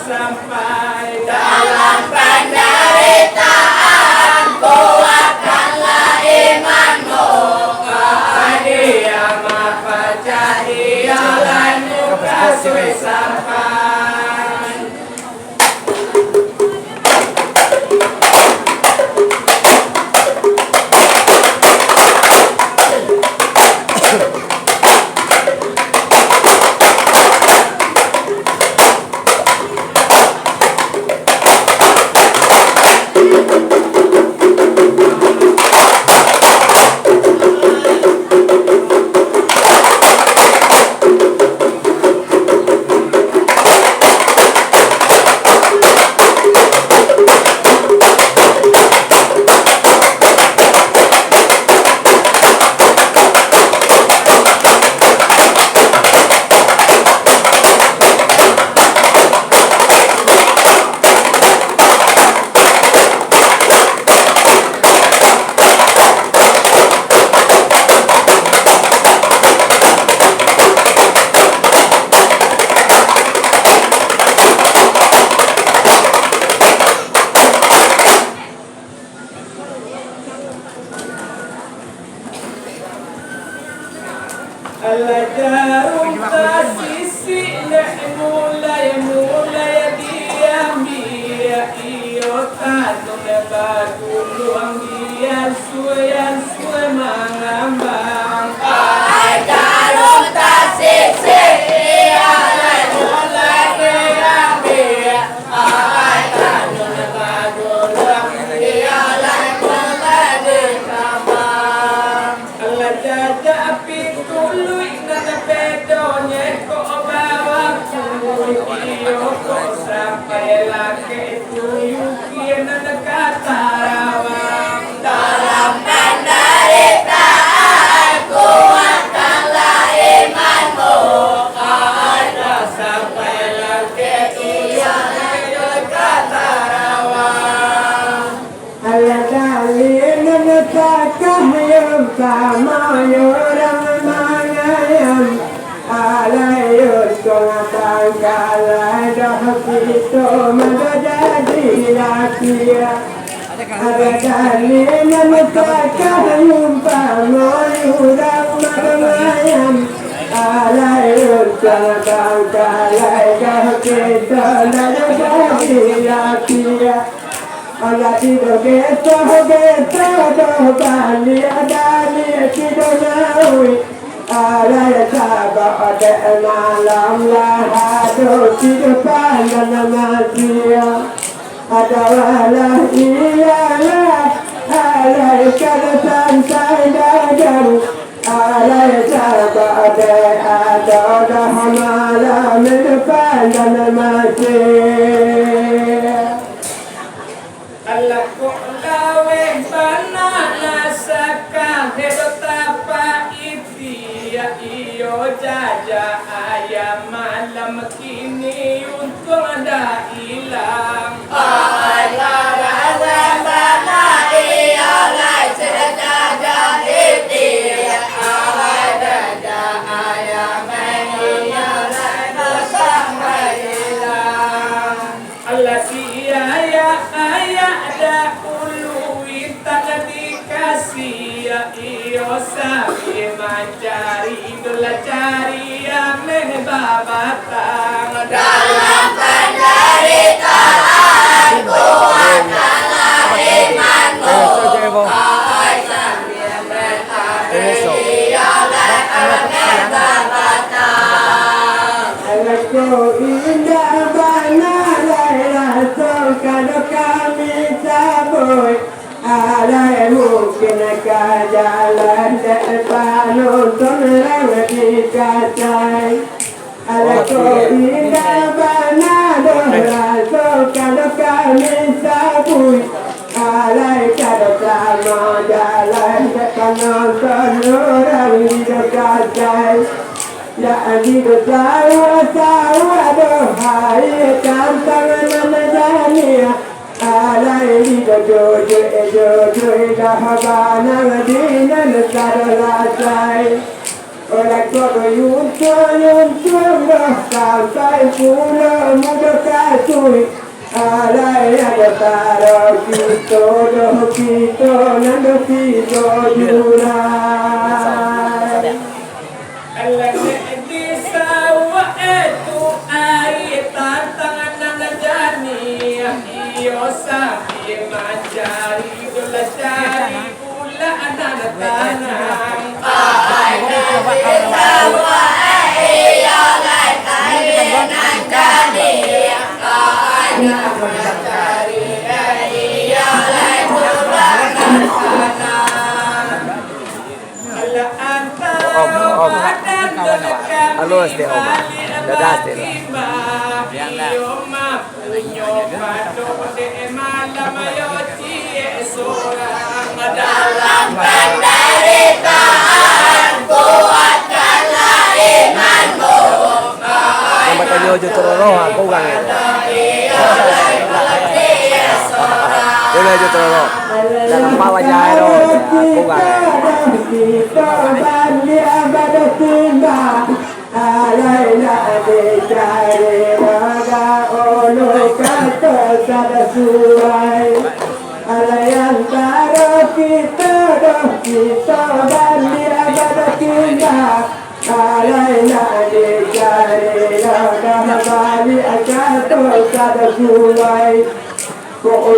Sampai dalam penderitaan ku Halus dia om, dadas dia lah. Dalam penderitaan kuatkanlah imanmu. Yang bertanya je teroroh aku orang ni. Dia je teroroh. Dalam bawah jahit aku orang ni.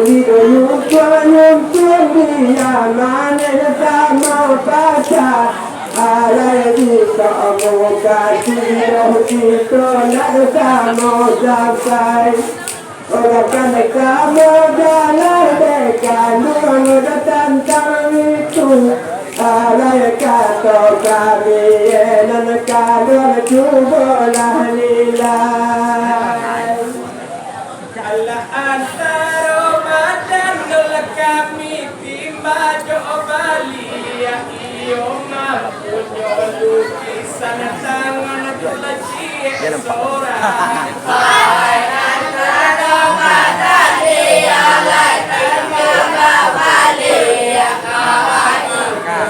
hidup yang dia mana tak mau baca alai kita muka hidup kita nak sama sampai orang kan kamu jalan dekat nunggu datang itu alai kata kami dan kalau cuba lah nilai Allah antara Ramadan nol kami timba jo bali ya iyo punya lukisan tangan tula cie sora hai antara Ramadan dia lai timba bali ya kawan punya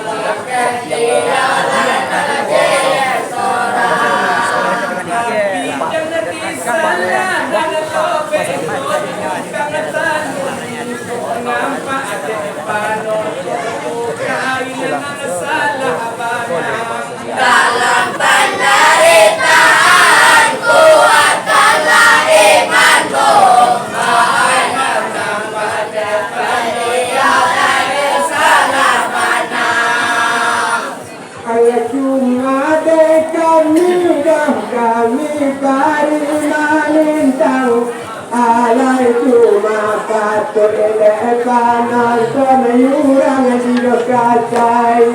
lukisan dia lai tula cie sora jangan di sana Mengapa ada panon kainan salah banang dalam penderitaan kuatkanlah imanmu menanam pada penderitaan salah banang ayat cuma kami dah kami paling alai cuma patut kanan penayuran di lokasi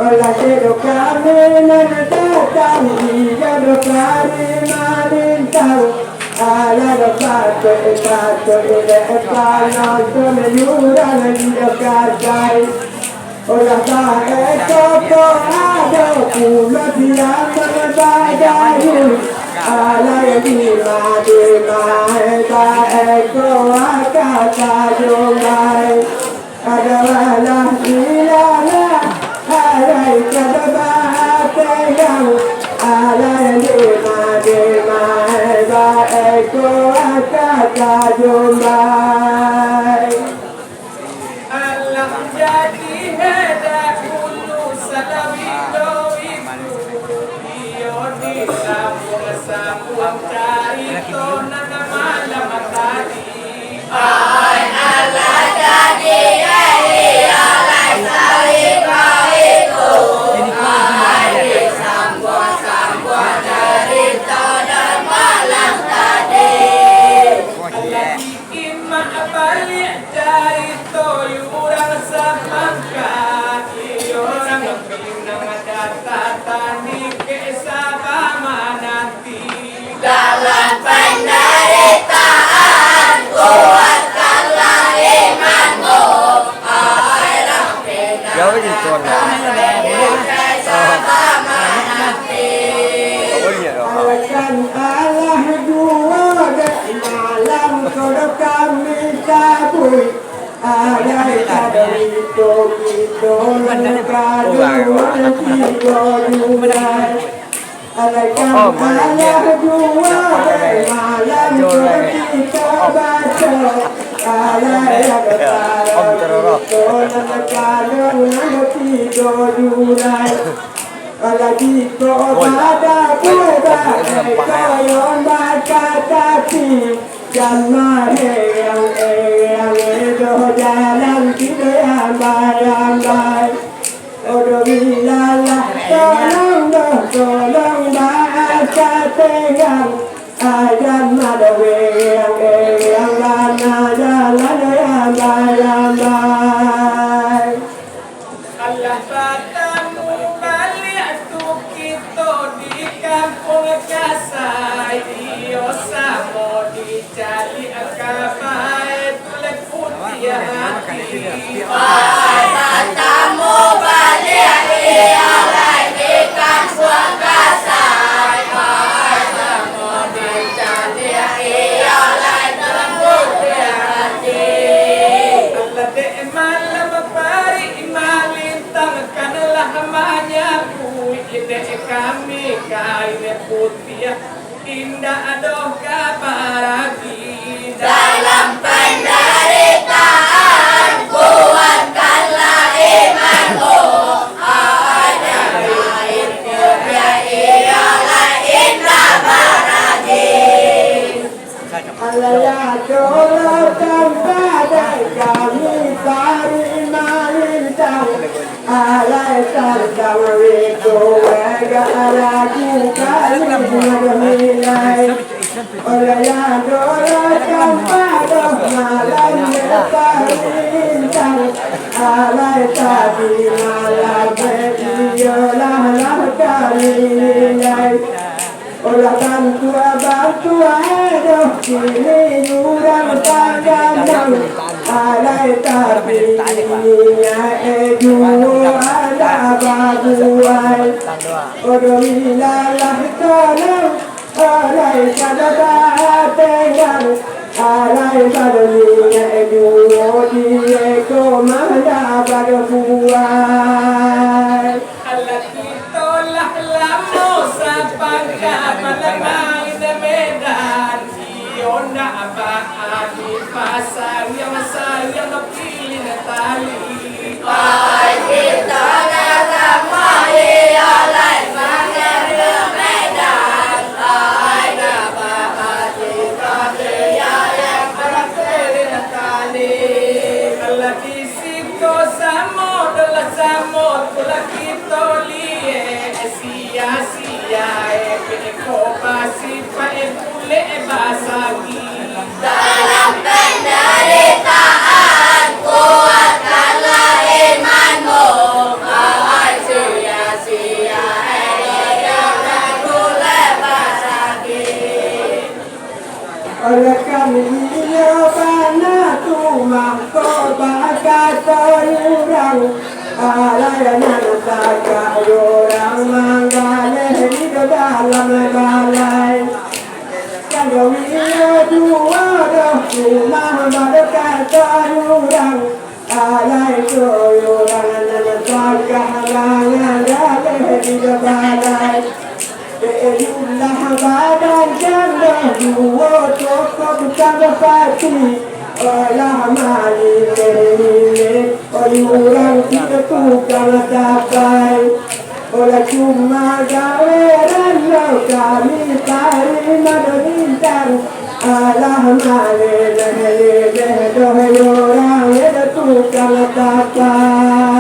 olah kedok kami nan datang dia dokari malintang alai patut kanan penayuran di lokasi olah tak kau ada pulau tiang berbagi alai di mana eko kata jomai adalah ilana alai kadang alai di mana eko kata jomai Allah jadi hendak dulu salawindo itu iyo di sambung cari tonan malam tadi ay Allah jadi alai salawindo itu ay di sambung cari tonan malam tadi Allah bikin mak balik dari toyurang samangka orang pinang data tani kesabama nanti dalam penderitaan kuatkanlah imanmu orang pinang data tani kesabama nanti Akan Allah dua malam kalau kami tabui ada itu kita mulai Akan Allah dua malam kalau kita baca ada kalau kita mulai lagi kau pada budak kau yang baca tapi jangan yang itu jalan kita yang bayang Odo bilalah tolong baca tengang ajan ada yang lana jalan yang bayang Allah bertemu balik tuh kita di kampung Kasai iyo samo dicari akabai tulek putih hati ay bertemu balik iyo lagi di kampung Kasai ay samo dicari iyo lagi tulek putih hati Allah de malam pari malintang kanalah manyaku ide kami kain putih indah adoh kabaragi dalam penderitaan kuatkanlah imanmu ada lain ialah indah baragi Allah ya alai tardang wiko wega alaku kali menilai oleh yang doakan pada malam bintang alai tadi malam berdiolah lah kali nilai olah bantu hidup kini jurang tangan alai tapi ya edu ada babuai odoh ilalah kalam alai kada tengan alai pada ya edu di eko mana babuai Allah kita lah lamo sapangka malamang na medan Iyon na abaan di pasang yang sayang na pili na tali Ay kita na sama iyalay magkakamedan ay nabahati Yang parang pili na tali Allah kisig ko sa mo dala sa mo tula kito liye siya piniko basi pa puli basagi dalam penderitaan kuatkanlah imanmu ay sia-sia jangan boleh basagi oleh kami bana tumang ko bakato yurang alayanan taga yurang manggale hidup dalam balai kalau dua doh rumah bakato yurang alay ko yurang nan taga halangan gale hidup balai Berulah badan janda dua cukup jaga pati olah mali ini orang tidak tukang capai olah cuma gaweran kami cari madu bintang alah mali doh orang tidak tukang capai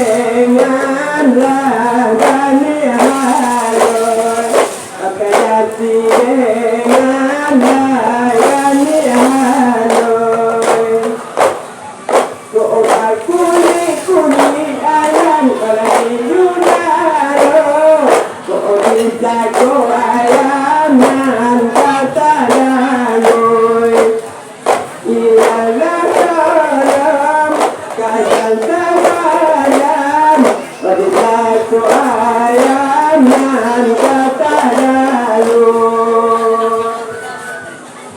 dengan lagani haloi Akayati dengan lagani haloi Ko kuni ayam kalai yunaro Ko bisa ko ayam nan kata daloi Ialah dalam kajian terbayang Pada ko ayam nan kata daloi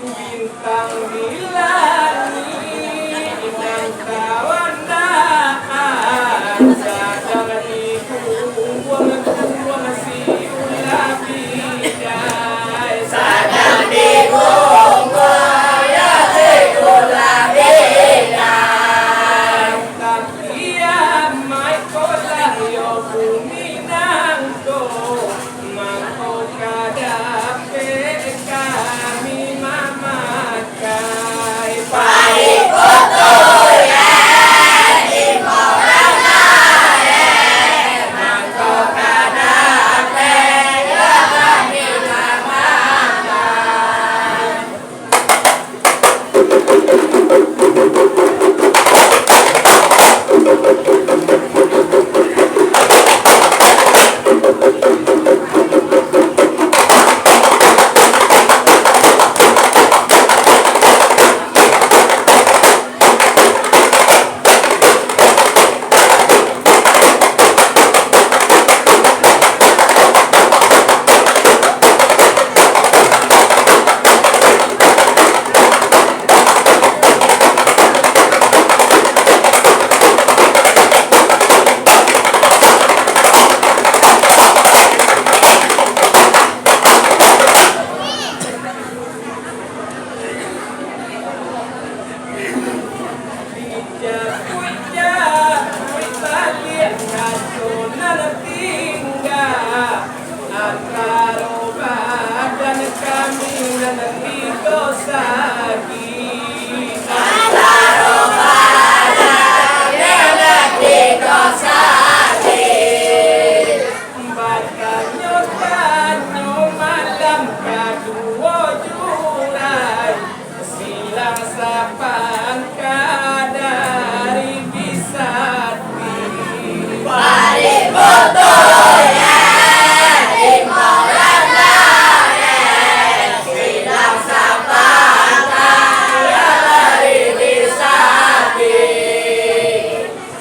Bintang di langit dan kawanaan sedang dibuang si ulah bidai Sadang dikumpul ya sekulah bidang tak kiamai kolah yo bumi nangko mangko kadape kami mamakai Pari koto ya di orang lain Mangko kadape ya kami mamakan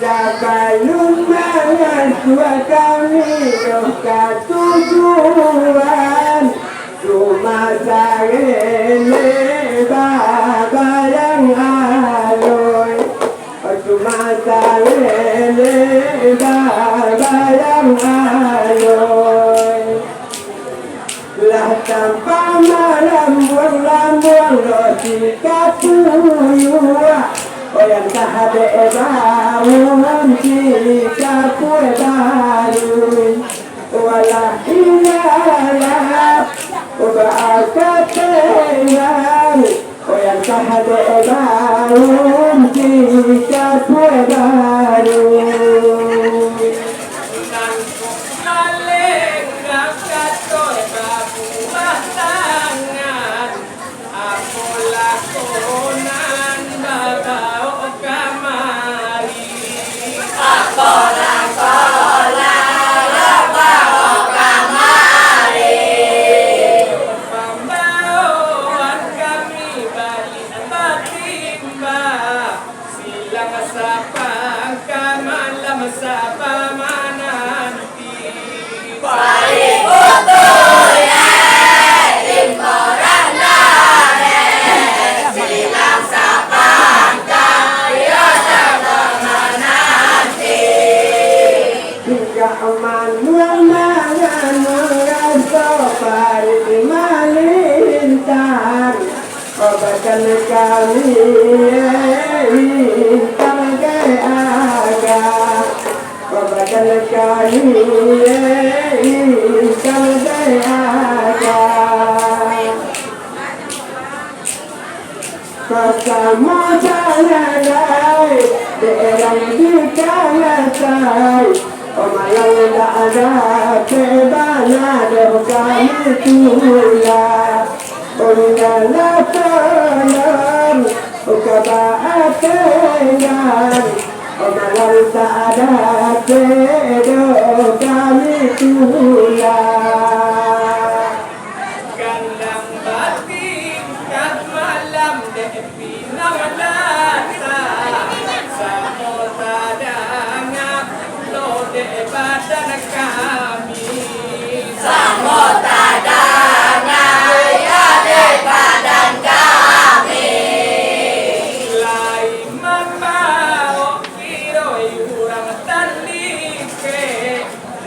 Sabalun mangan dua kami ke tujuan Rumah sarele baba yang haloi Rumah sarele baba yang haloi Lah tanpa malam buang roti kapuyua Oyang tahade bangun jika kue baru Walah ilalah Uba'akatenang Oyang tahade bangun jika kue baru Obatan kami bintang ke aga Obatan kami bintang ke aga Kasama jalan Derang di kalasai Omalang tak ada kebana Kami tula Unggala salam Ukabaatengan Omalang tak ada kedo Kami tula Kandang batin kat malam depi namalata Samota dangap lo de badan kami Samota dangap ya de badan kami Lai mama o kiro yurang tanike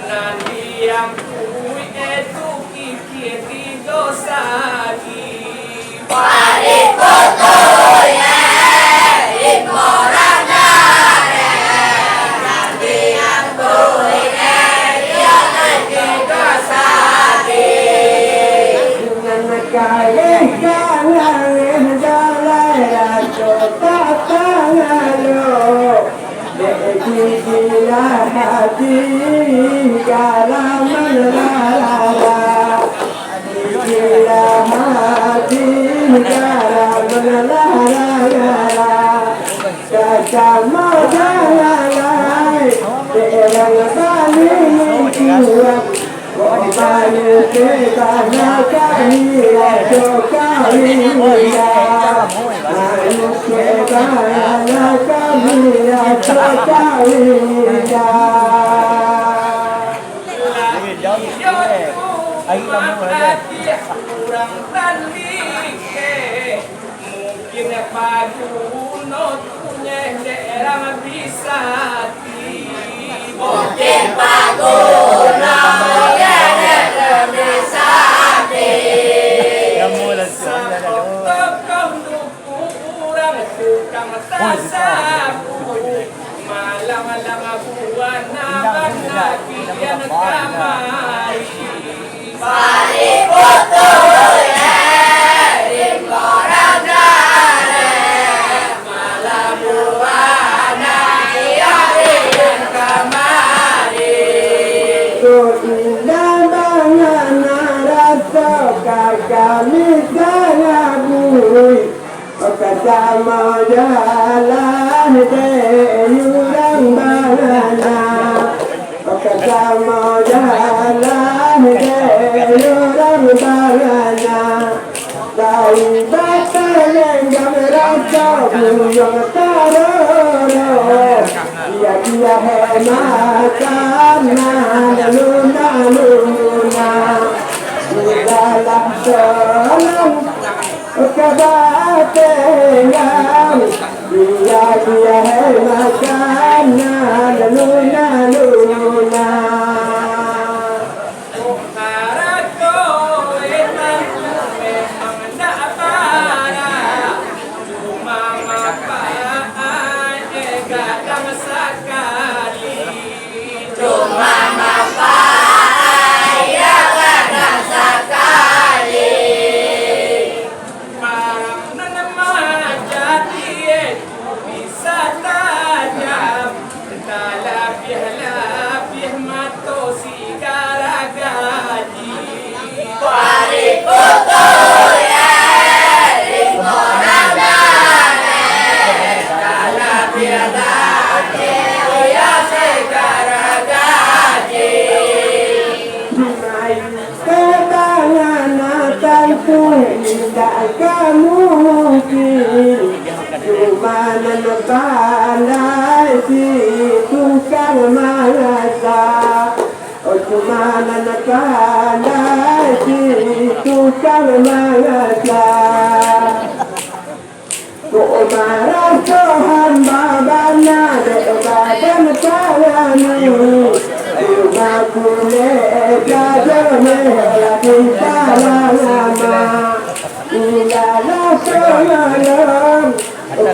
Nandi yang kui etu kikiri dosagi Paripoto ye imorangare Nanti yang kui ya nanti dosagi Dengan kaya kalangan jalai rajo tatangalo Deki gila hati kalaman lalala Gila hati kalaman lalala Kacama jalalai Derang balik kuat Bani sekana kahira jokahira Bani sekana kahira jokahira kurang tandike mungkin pagunot punya daerah bisa Mungkin paguna ya desati Sapotokong kurang tukang tasapu malam-malam buwan naman nakiyan kamay Paripoto ye imorangare Malabuana ya yang kamari So indah bangana rasa kami sangat Kacama jalan deyurang bangana Kacama jalan deyurang bangana Dari bata yang kami rasa buyang taroro Dia hematan luna Dalam salam kebatengan Dia hematan luna Harako emang memang tak parah Cuma mapaan gadang sekali Cuma mapai ya kadang sekali Parang nanama jadi itu bisa tajam Talapih-lapih matosi garagaji Paripoto ye imorangare Kalapiyadake ya segaragaji Kebanganatan tidak kamu mungkin Cuma pandai si tukang mangasa Cuma pandai si tukang mangasa Kau marah Tuhan babana Badan kalani Cuma boleh jadone Kita lama Ilalah semalam Kau